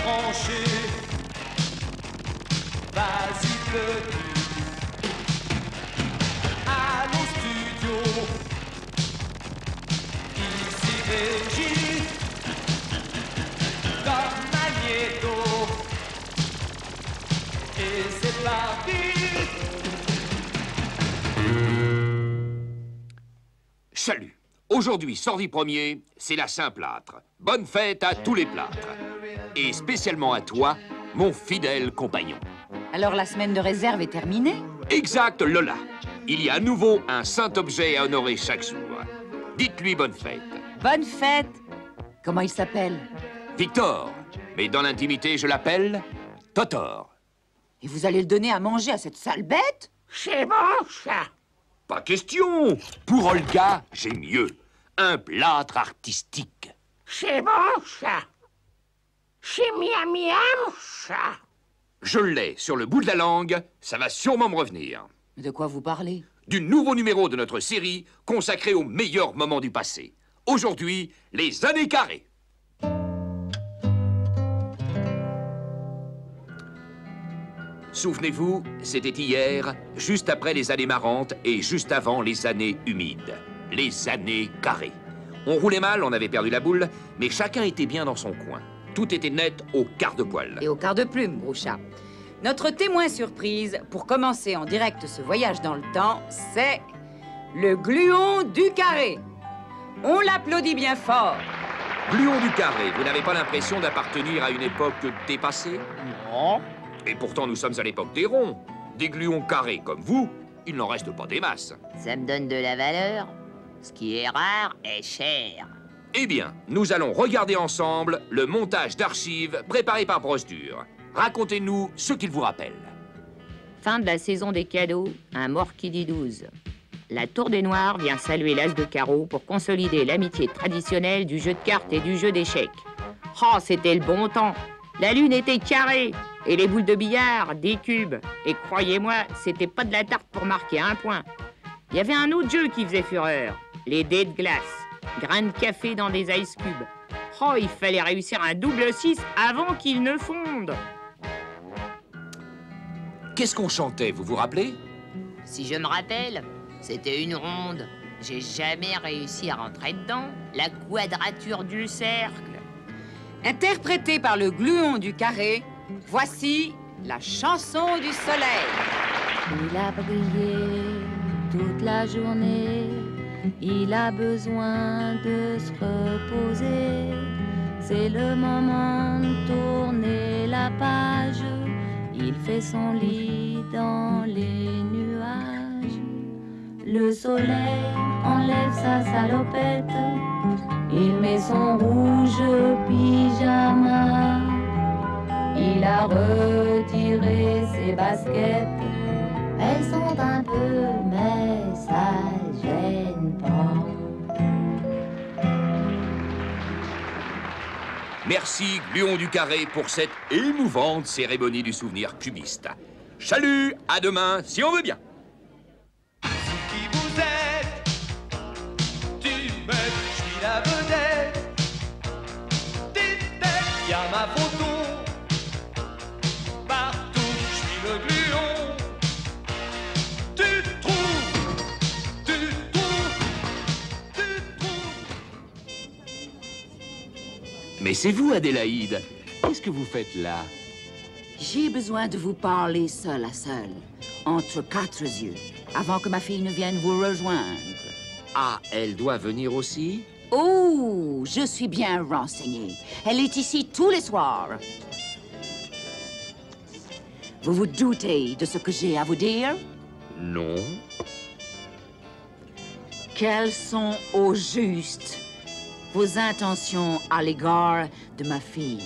branché. Vas-y, petit. Allô, studio. Ici Régie. Comme Magnéto. Et c'est parti. Salut. Aujourd'hui, Sordi Premier, c'est la Saint-Plâtre. Bonne fête à tous les plâtres. Et spécialement à toi, mon fidèle compagnon. Alors la semaine de réserve est terminée? Exact, Lola. Il y a à nouveau un saint objet à honorer chaque jour. Dites-lui bonne fête. Bonne fête! Comment il s'appelle? Victor. Mais dans l'intimité, je l'appelle Totor. Et vous allez le donner à manger à cette sale bête? C'est bon, ça. Pas question. Pour Olga, j'ai mieux. Un plâtre artistique. C'est bon, ça. C'est miam miam, ça. Je l'ai sur le bout de la langue, ça va sûrement me revenir. De quoi vous parlez? Du nouveau numéro de notre série consacré aux meilleurs moments du passé. Aujourd'hui, les années carrées. Souvenez-vous, c'était hier, juste après les années marrantes et juste avant les années humides. Les années carrées. On roulait mal, on avait perdu la boule, mais chacun était bien dans son coin. Tout était net au quart de poil. Et au quart de plume, Grouchat. Notre témoin surprise, pour commencer en direct ce voyage dans le temps, c'est le gluon du carré. On l'applaudit bien fort. Gluon du carré, vous n'avez pas l'impression d'appartenir à une époque dépassée? Non. Et pourtant, nous sommes à l'époque des ronds. Des gluons carrés comme vous, il n'en reste pas des masses. Ça me donne de la valeur. Ce qui est rare est cher. Eh bien, nous allons regarder ensemble le montage d'archives préparé par Brosdur. Racontez-nous ce qu'il vous rappelle. Fin de la saison des cadeaux, un mort qui dit 12. La Tour des Noirs vient saluer l'As de carreau pour consolider l'amitié traditionnelle du jeu de cartes et du jeu d'échecs. Oh, c'était le bon temps. La lune était carrée et les boules de billard, des cubes. Et croyez-moi, c'était pas de la tarte pour marquer un point. Il y avait un autre jeu qui faisait fureur, les dés de glace. Grains de café dans des ice cubes. Oh, il fallait réussir un double 6 avant qu'il ne fonde. Qu'est-ce qu'on chantait, vous vous rappelez? Si je me rappelle, c'était une ronde. J'ai jamais réussi à rentrer dedans. La quadrature du cercle. Interprété par le gluon du carré, voici la chanson du soleil. Il a brillé toute la journée. Il a besoin de se reposer. C'est le moment de tourner la page. Il fait son lit dans les nuages. Le soleil enlève sa salopette. Il met son rouge pyjama. Il a retiré ses baskets. Elles sont un peu, mais ça gêne pas. Merci, Gluon du carré, pour cette émouvante cérémonie du souvenir cubiste. Chalut, à demain, si on veut bien. Qui vous êtes? Tu me je suis la vedette. Des têtes, y a ma photo. Partout, je suis le gluon. Tu trouves. Mais c'est vous, Adélaïde. Qu'est-ce que vous faites là? J'ai besoin de vous parler seul à seul, entre quatre yeux, avant que ma fille ne vienne vous rejoindre. Ah, elle doit venir aussi? Oh, je suis bien renseignée. Elle est ici tous les soirs. Vous vous doutez de ce que j'ai à vous dire? Non. Quelles sont au juste vos intentions à l'égard de ma fille?